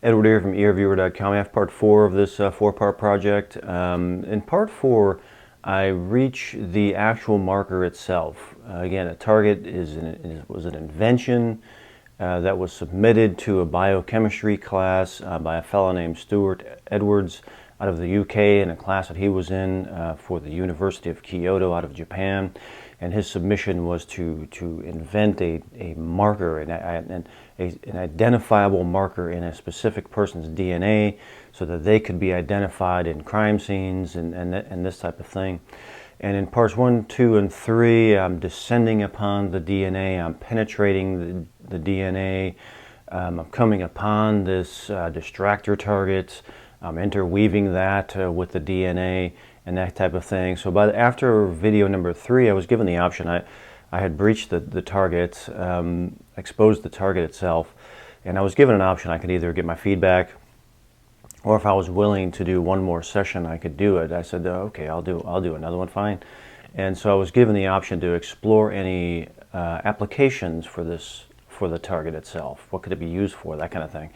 Edward here from earviewer.com. I have part 4 of this 4-part project. In part 4, I reach the actual marker itself. Again, a target was an invention that was submitted to a biochemistry class by a fellow named Stuart Edwards out of the UK in a class that he was in for the University of Kyoto out of Japan. And his submission was to invent a marker, an identifiable marker in a specific person's DNA so that they could be identified in crime scenes and this type of thing. And in parts 1, 2, and 3, I'm descending upon the DNA, I'm penetrating the DNA, I'm coming upon this distractor targets, I'm interweaving that with the DNA and that type of thing. So after video number 3, I was given the option. I had breached the target, exposed the target itself, and I was given an option. I could either get my feedback, or if I was willing to do one more session, I could do it. I said, okay, I'll do another one, fine. And so I was given the option to explore any applications for the target itself. What could it be used for, that kind of thing.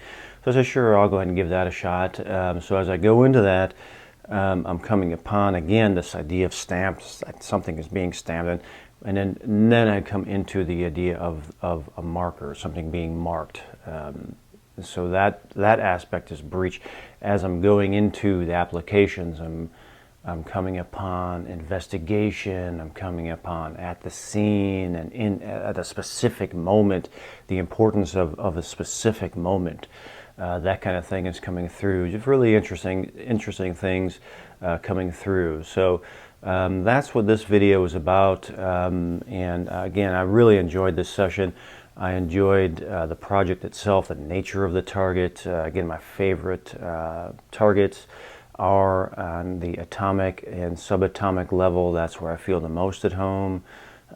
So I said, sure, I'll go ahead and give that a shot. So as I go into that, I'm coming upon, again, this idea of stamps, that something is being stamped, and then I come into the idea of a marker, something being marked. So that aspect is breached. As I'm going into the applications, I'm coming upon investigation, I'm coming upon at the scene and at a specific moment, the importance of a specific moment. That kind of thing is coming through. Just really interesting things coming through. So that's what this video is about. And again, I really enjoyed this session. I enjoyed the project itself, the nature of the target. Again, my favorite targets are on the atomic and subatomic level. That's where I feel the most at home.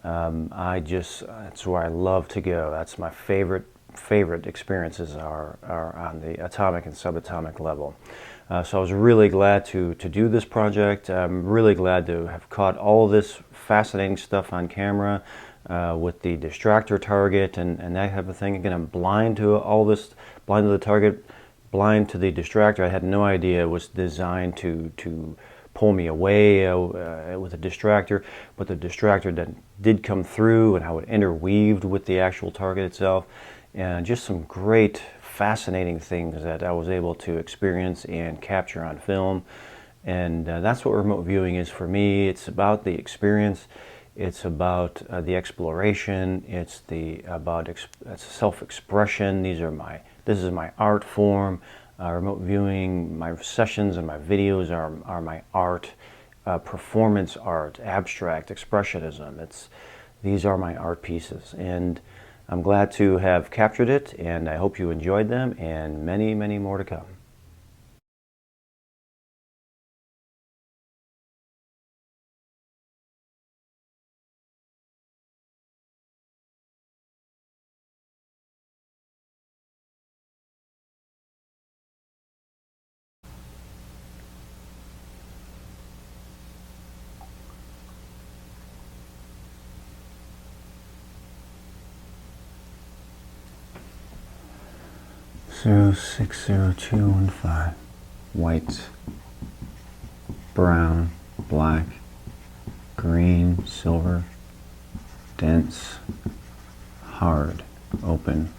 That's where I love to go. That's my favorite experiences are on the atomic and subatomic level. So I was really glad to do this project. I'm really glad to have caught all of this fascinating stuff on camera with the distractor target and that type of thing. Again, I'm blind to all this, blind to the target, blind to the distractor. I had no idea it was designed to pull me away with a distractor, but the distractor that did come through and how it interweaved with the actual target itself. And just some great, fascinating things that I was able to experience and capture on film. And that's what remote viewing is for me. It's about the experience. It's about the exploration. It's about self-expression. This is my art form. Remote viewing, my sessions and my videos are my art, performance art, abstract expressionism. These are my art pieces, and I'm glad to have captured it, and I hope you enjoyed them, and many, many more to come. So 60215, white, brown, black, green, silver, dense, hard, open,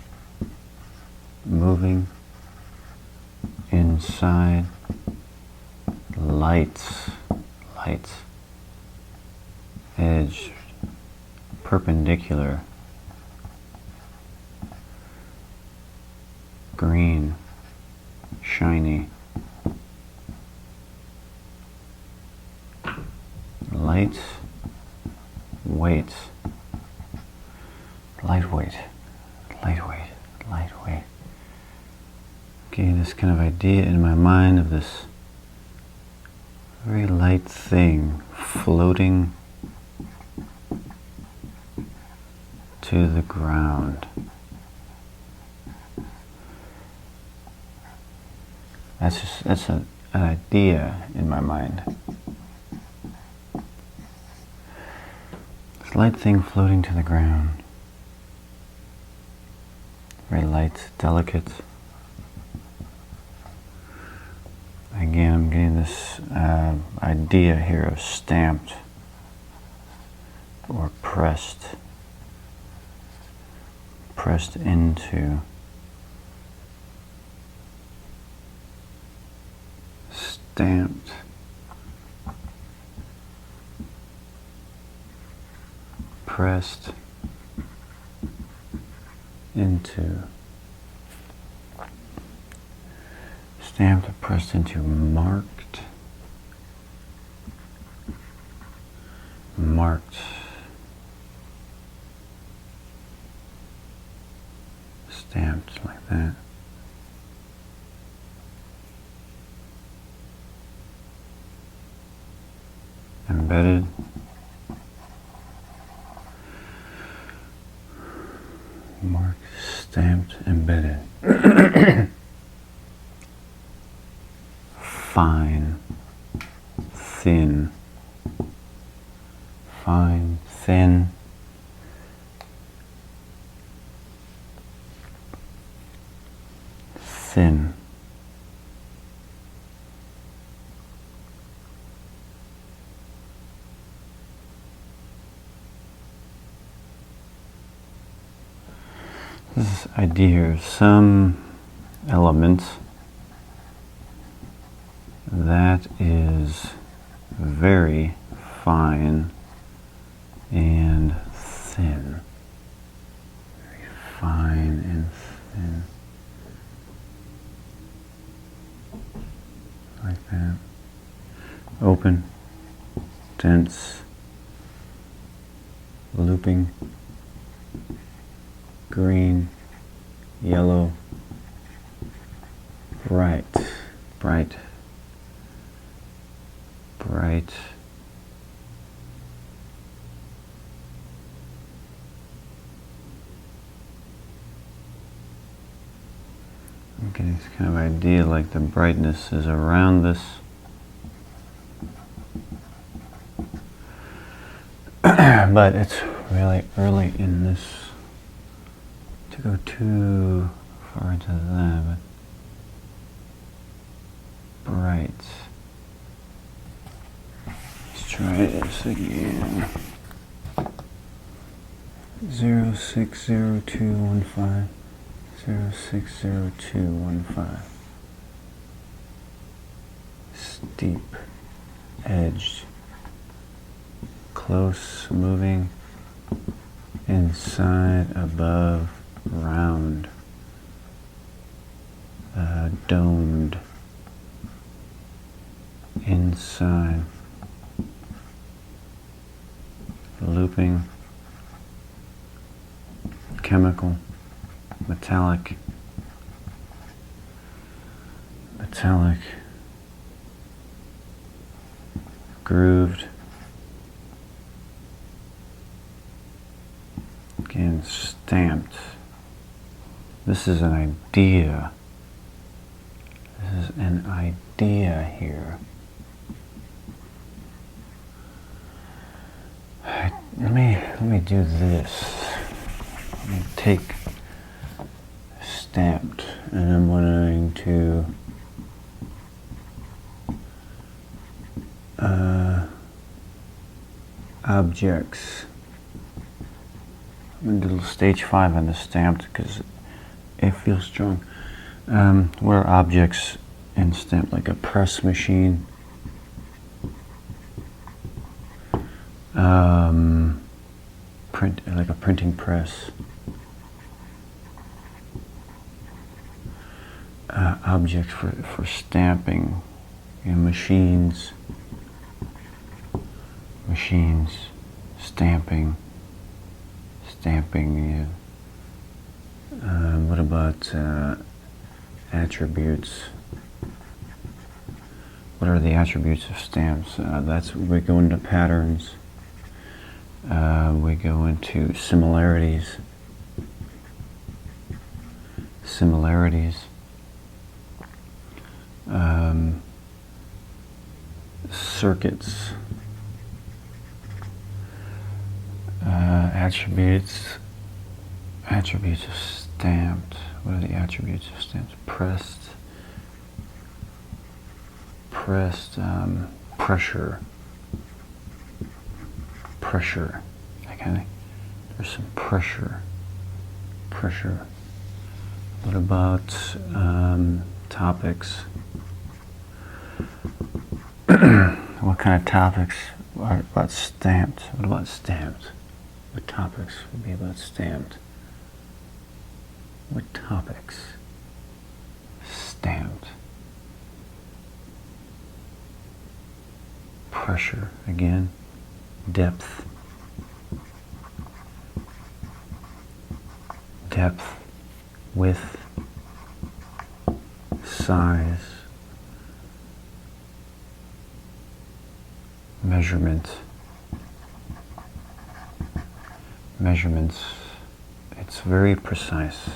moving, inside, lights, edge, perpendicular, green, shiny, light, weight, lightweight. Okay, this kind of idea in my mind of this very light thing floating to the ground. That's an idea in my mind. This light thing floating to the ground. Very light, delicate. idea here of stamped or pressed into, stamped, pressed into, stamped or pressed into, marked, stamped like that. Embedded. Marked, stamped, embedded. Fine, thin, fine, thin, thin. This idea here of some element that is very fine and thin. Very fine and thin. Like that. Open, dense, looping, green, yellow, bright, bright, bright, I'm getting this kind of idea like the brightness is around this. But it's really early in this to go too far into that, but bright. Let's try this again. 060215. 060215. Steep, edged, close, moving, inside, above, round, domed, inside, looping, chemical, metallic, grooved, again stamped. This is an idea. This is an idea here. Let me do this. Let me take stamped, and I'm going to objects. I'm going to do stage 5 on the stamped because it feels strong. What are objects in stamped? Like a press machine, like a printing press. Objects for stamping, machines, stamping. What about attributes? What are the attributes of stamps? We go into patterns. We go into similarities. Circuits. Attributes of stamped. What are the attributes of stamped? Pressed, compressed, pressure. Okay, there's some pressure. What about topics? What kind of topics are about stamped? What about stamped? What topics would be about stamped? What topics? Stamped. Pressure again. Depth. Width. Size. Measurements. It's very precise.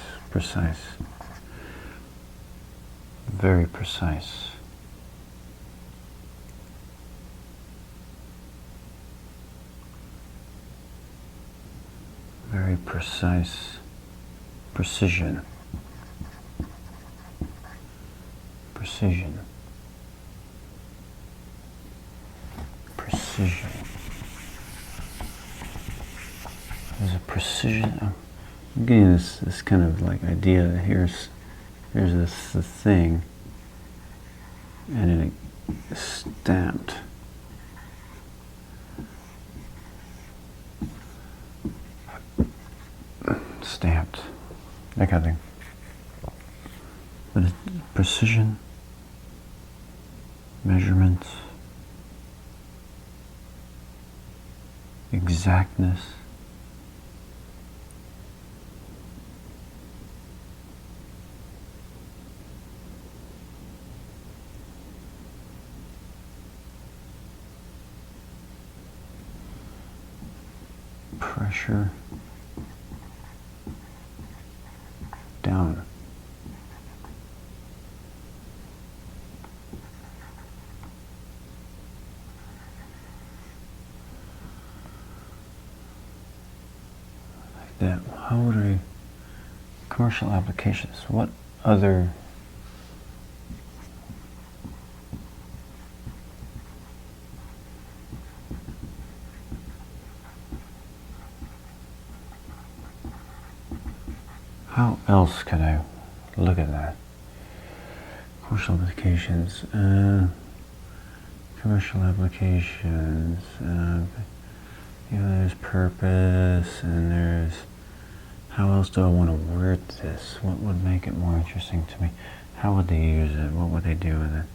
Very precise. Very precise. Precision. There's a precision. I'm getting this kind of like idea that here's the thing, and then it's stamped. That kind of thing. But it's precision, measurements, exactness. Pressure down. Like that. How would I commercial applications? What other how else could I look at that? Commercial applications. There's purpose, and there's how else do I want to word this? What would make it more interesting to me? How would they use it? What would they do with it?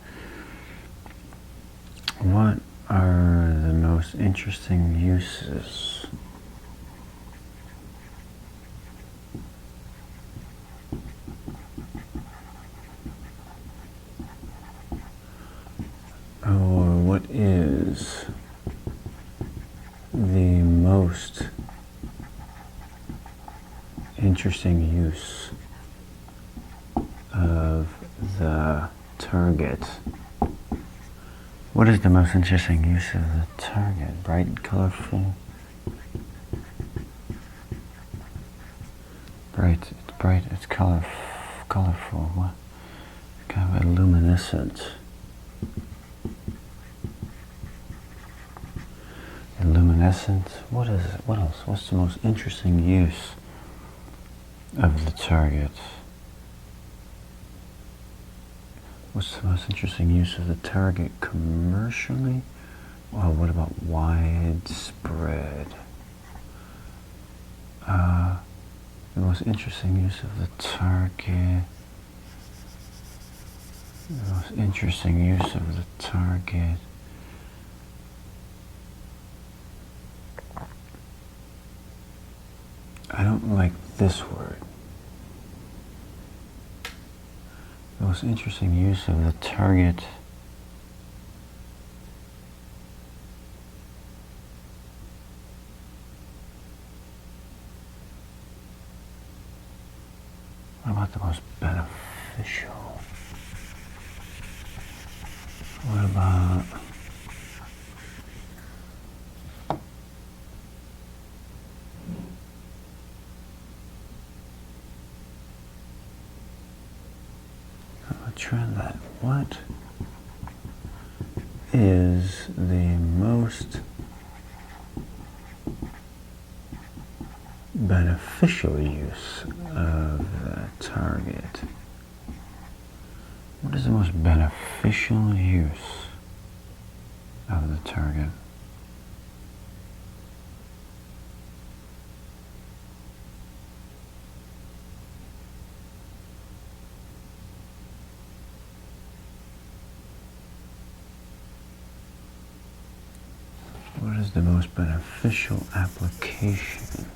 What are the most interesting uses? Or what is the most interesting use of the target? What is the most interesting use of the target? Bright and colorful? It's colorful. What? Kind of luminescent. What is it? What else? What's the most interesting use of the target? What's the most interesting use of the target commercially? Well, what about widespread? The most interesting use of the target. The most interesting use of the target. I don't like this word. The most interesting use of the target. What about the most beneficial? What about try that? What is the most beneficial use of the target? What is the most beneficial use of the target? What is the most beneficial application?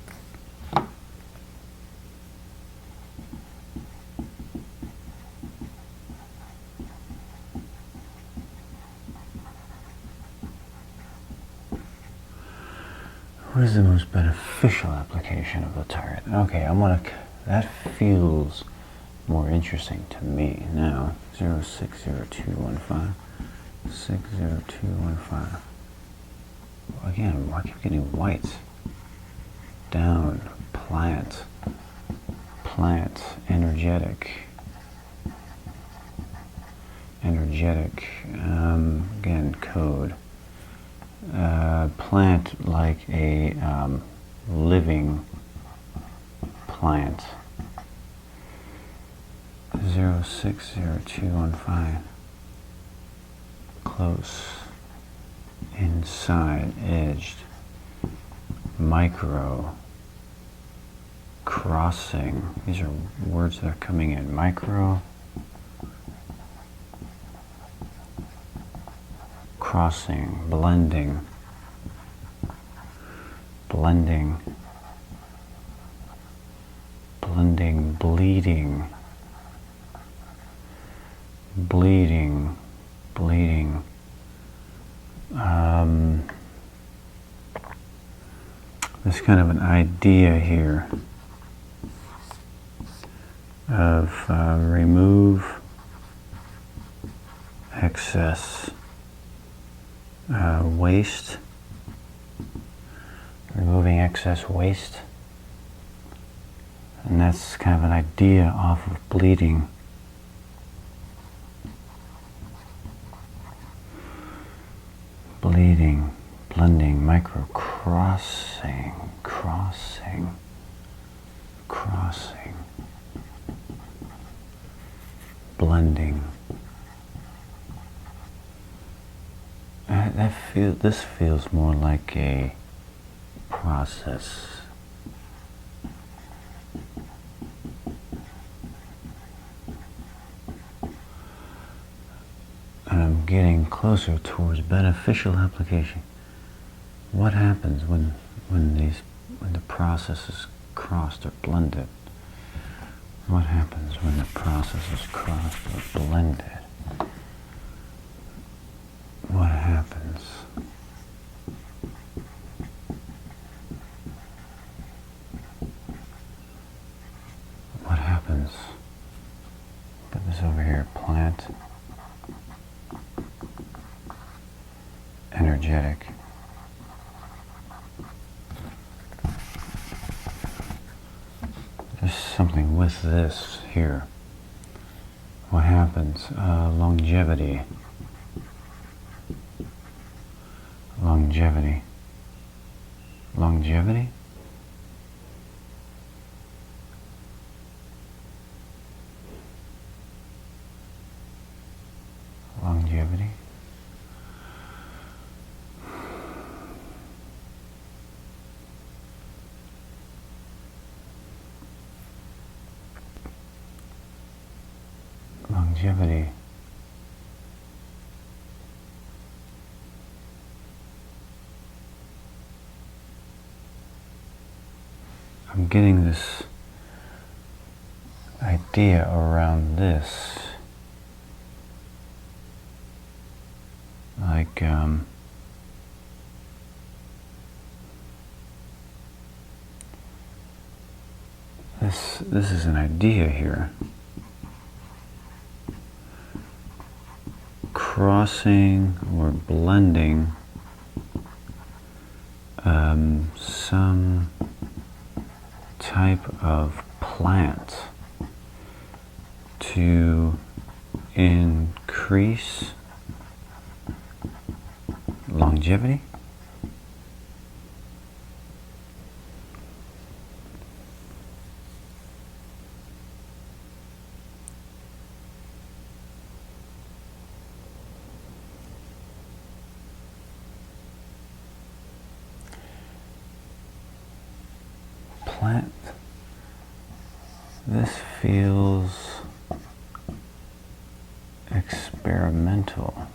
What is the most beneficial application of the target? Okay, that feels more interesting to me now. 060215, 60215. Again, I keep getting whites. Down, plant, energetic, again, code. Plant like a living plant. 060215. Close, inside, edged, micro, crossing. These are words that are coming in. Micro, crossing, blending, bleeding, there's kind of an idea here of remove excess waste, removing excess waste, and that's kind of an idea off of bleeding. Blending, micro, crossing, blending. This feels more like a process. And I'm getting closer towards beneficial application. What happens when the process is crossed or blended? What happens when the process is crossed or blended? What happens? What happens? Put this over here. Plant. Energetic. There's something with this here. What happens? Longevity. Longevity. Longevity? Longevity? Longevity. I'm getting this idea around this, like this is an idea here. Crossing or blending some type of plant to increase longevity. Plant. This feels experimental.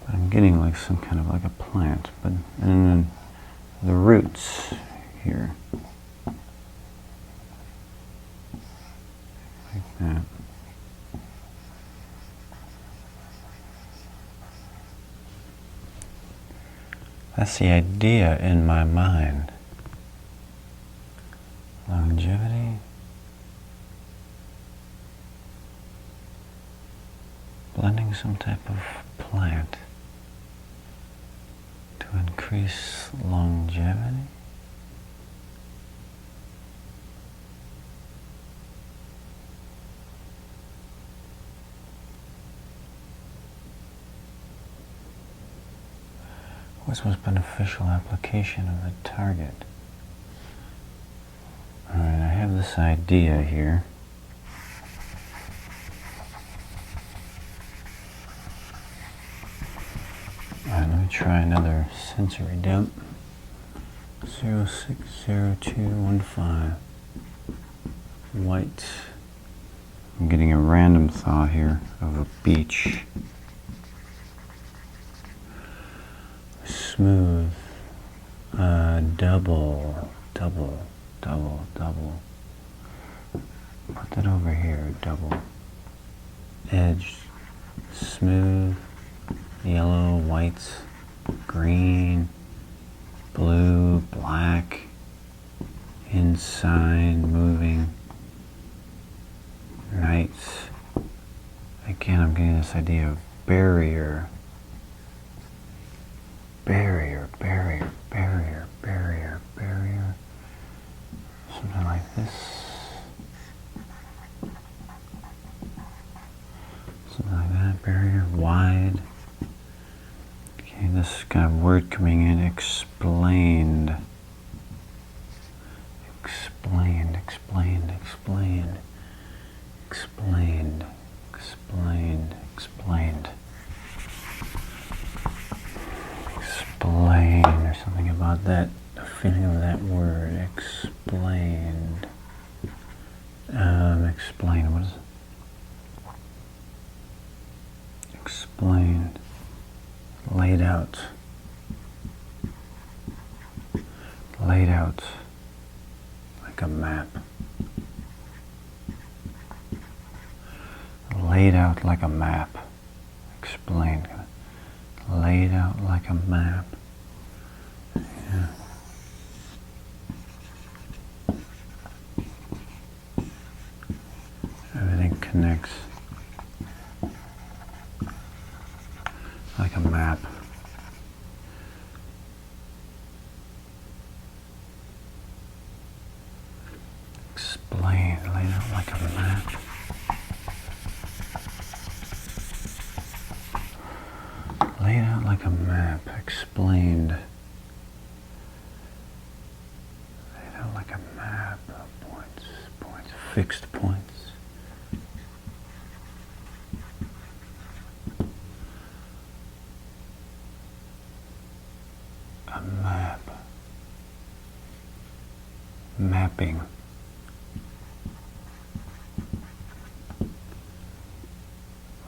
But I'm getting like some kind of like a plant, but and then the roots here. Like that. That's the idea in my mind. Longevity. Blending some type of plant to increase longevity. What's most beneficial application of the target? Alright, I have this idea here. Alright, let me try another sensory dump. 060215. White. I'm getting a random thought here of a beach. Smooth, double. Put that over here, double. Edge, smooth, yellow, white, green, blue, black, inside, moving, nights. Again, I'm getting this idea of barrier. Barrier. Something like this. Something like that. Barrier, wide. Okay, this kind of word coming in, explained. Explained. Explain, or something about that, the feeling of that word, explained. Explain, what is it? Explained. Laid out. Like a map. Laid out like a map. Explained. Laid out like a map. Yeah. Everything connects like a map. Explained, laid out like a map. Laid out like a map, explained. Laid out like a map, points, fixed points. A map. Mapping.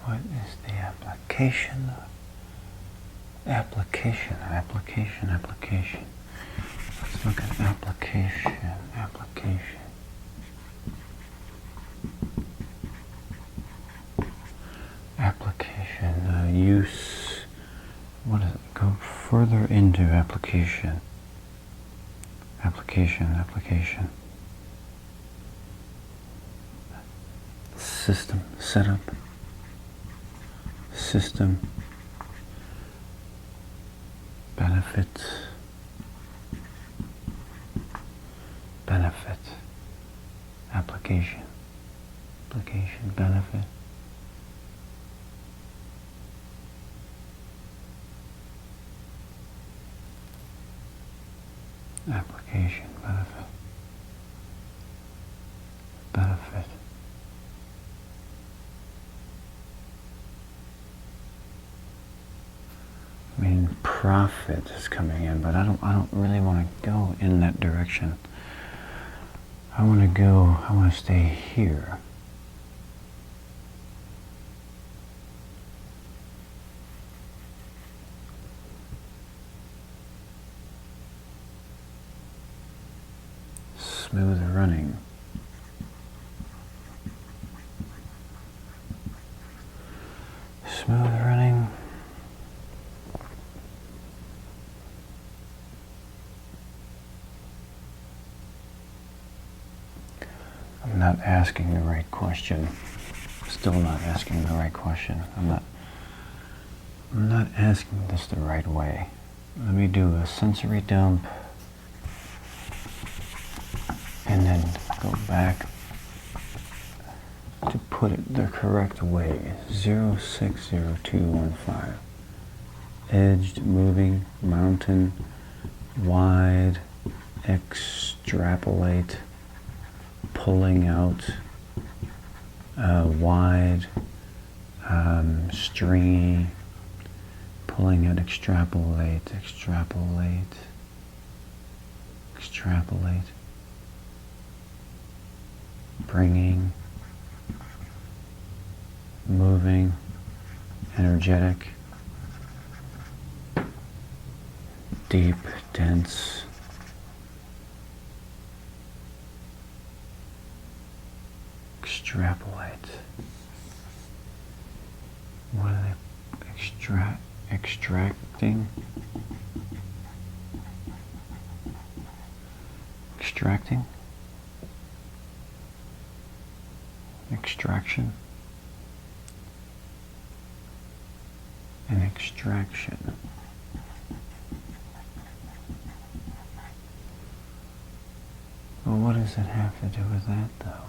What is the application? Application. Let's look at application. Use. What is it? Go further into application. Application. System. Setup. System. Benefits. benefit, application, benefit, application, benefit, benefit. I mean, profit is coming in, but I don't really want to go in that direction. I want to stay here. Smooth running. Smooth running. I'm not asking the right question. Still not asking the right question. I'm not asking this the right way. Let me do a sensory dump and then go back to put it the correct way. 060215. Edged, moving, mountain, wide, extrapolate, pulling out, wide, stringy, pulling out, extrapolate, bringing, moving, energetic, deep, dense, extrapolate. What are they? Extracting? Extracting? Extraction? And extraction. Well, what does it have to do with that, though?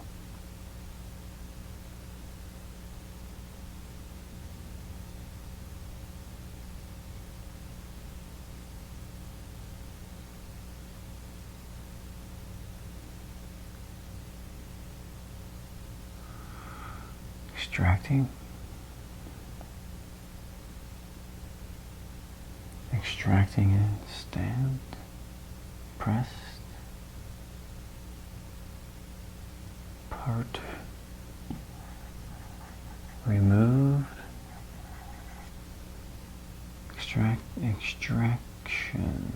Extracting? Extracting and stamped, pressed, part removed, extraction,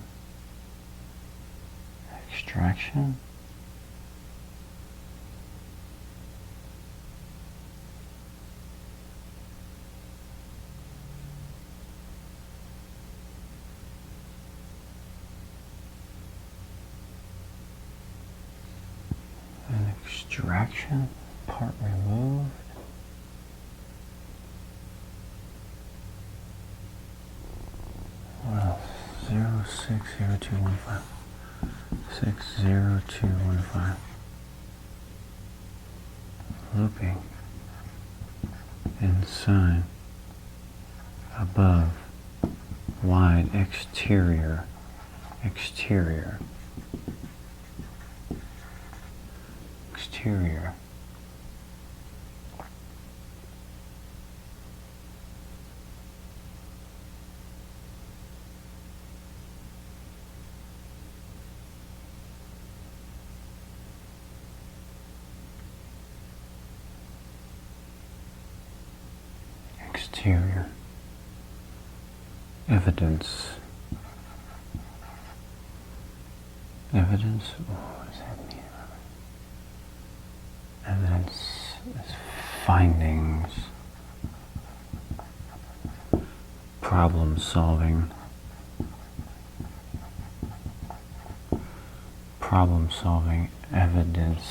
extraction, part removed. What else? 060215. 60215. Looping. Inside. Above. Wide. Exterior. Exterior. Exterior. Evidence. Evidence? What does that mean? Evidence is findings, problem solving, evidence.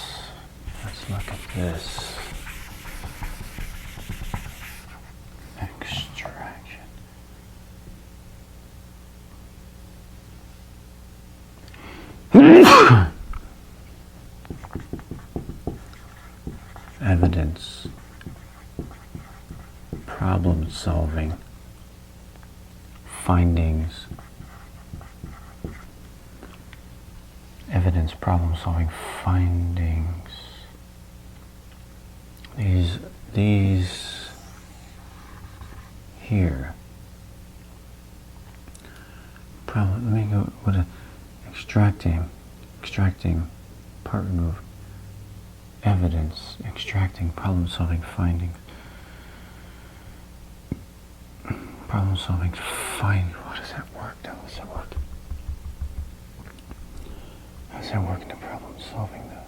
Let's look at this. Extraction. evidence, problem solving, findings, evidence, problem solving, findings. These here. Let me go with extracting, part remove, evidence, extracting, problem solving, findings. Problem solving, what does that work? How does that work? How does that work into problem solving though?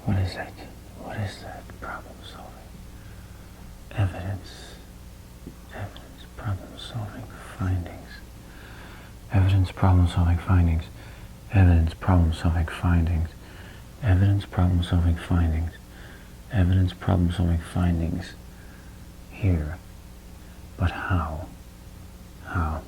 What is that? What is that? Problem solving. Evidence, problem solving, findings. Evidence, problem solving, findings. Evidence, problem solving, findings. Evidence, problem solving, findings. Evidence, problem solving, findings. Here. But how? How?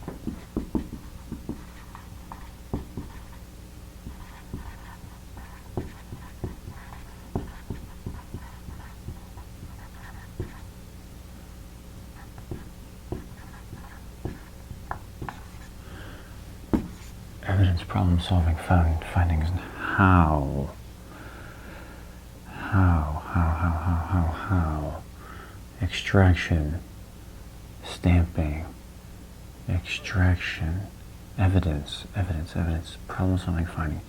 Evidence, problem solving, findings. How? How? Extraction, stamping, extraction, evidence, problem solving, finding,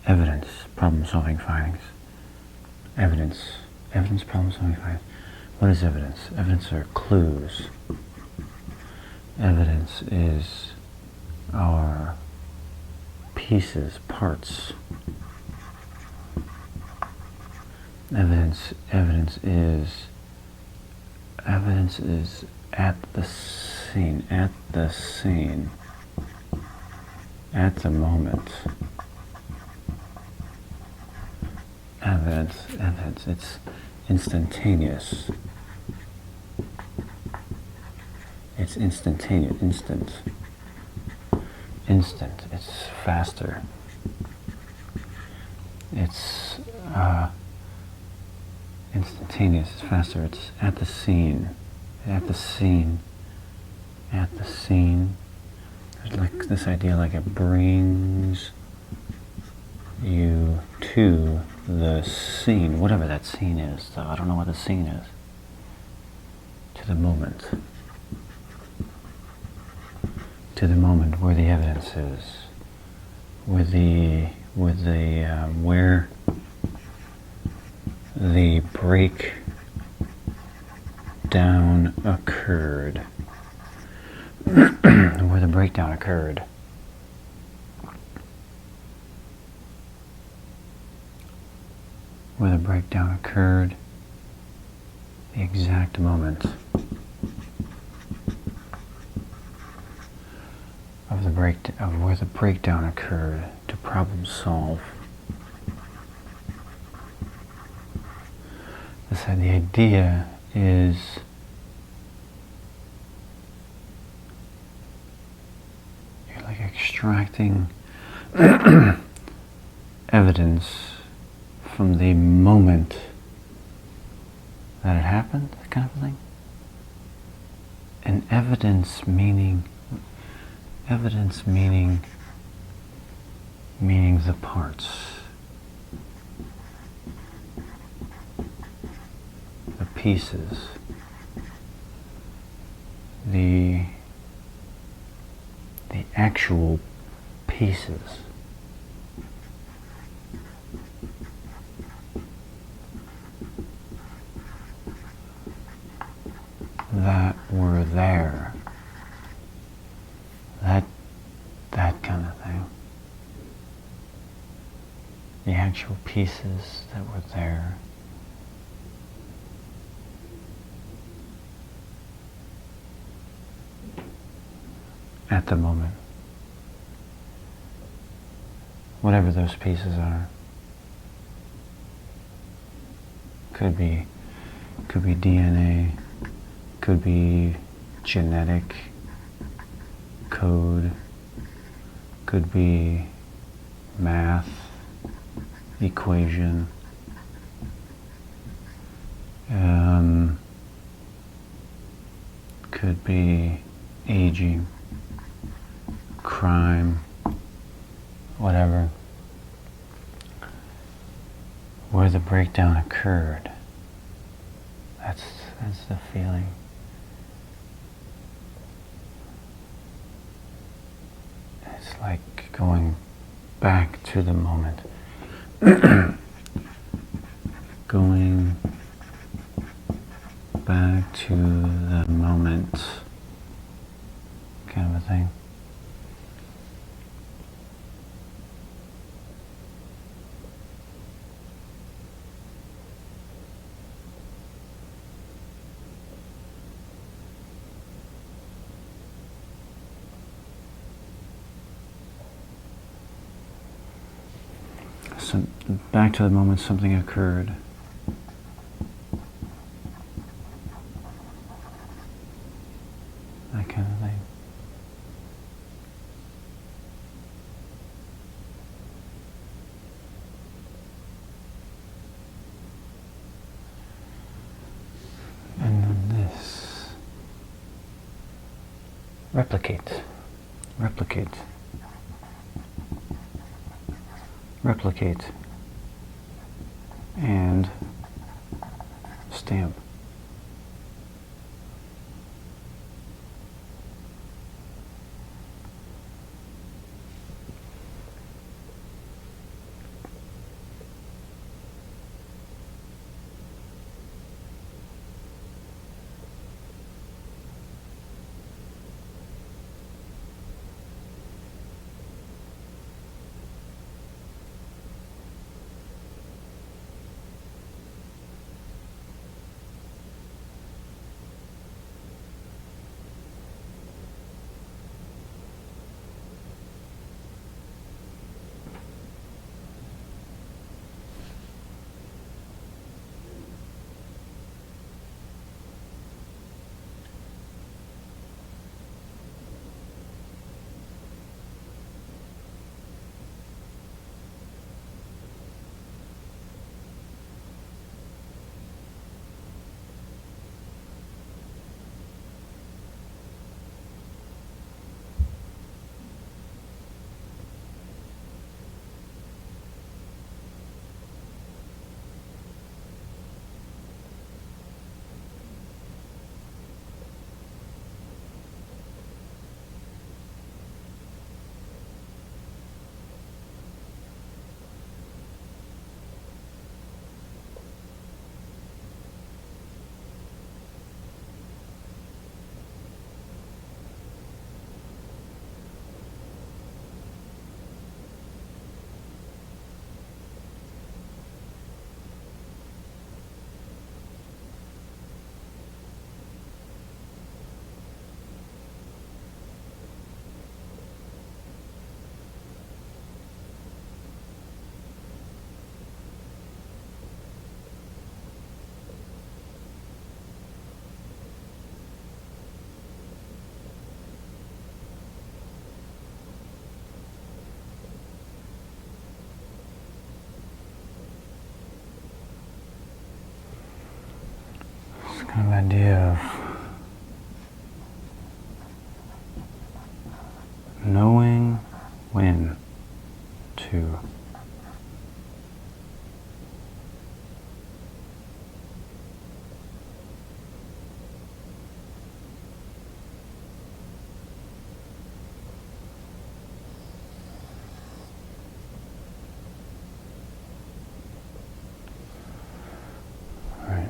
evidence, problem solving, findings, evidence, problem solving, findings. What is evidence? Evidence are clues. Evidence is our pieces, parts. Evidence is at the scene, at the moment. Evidence, it's instantaneous. It's instantaneous, instant, it's faster. It's instantaneous, it's faster, it's at the scene. There's like this idea like it brings you to the scene, whatever that scene is, though I don't know what the scene is. To the moment. To the moment where the evidence is. Where the breakdown occurred. Where the breakdown occurred. Where the breakdown occurred. The exact moment of where the breakdown occurred to problem solve. The idea is you're like extracting evidence from the moment that it happened, that kind of thing. And evidence meaning the parts. The pieces. The actual pieces. That were there. That kind of thing. The actual pieces that were there. At the moment. Whatever those pieces are. Could be DNA, could be genetic code, could be math, equation. Could be aging, crime, whatever, where the breakdown occurred. That's the feeling. It's like going back to the moment. Going back to the moment, kind of a thing. So back to the moment something occurred. That kind of thing. And then this. Replicate. Replicate. Replicate. And stamp. Kind of idea of knowing when to right.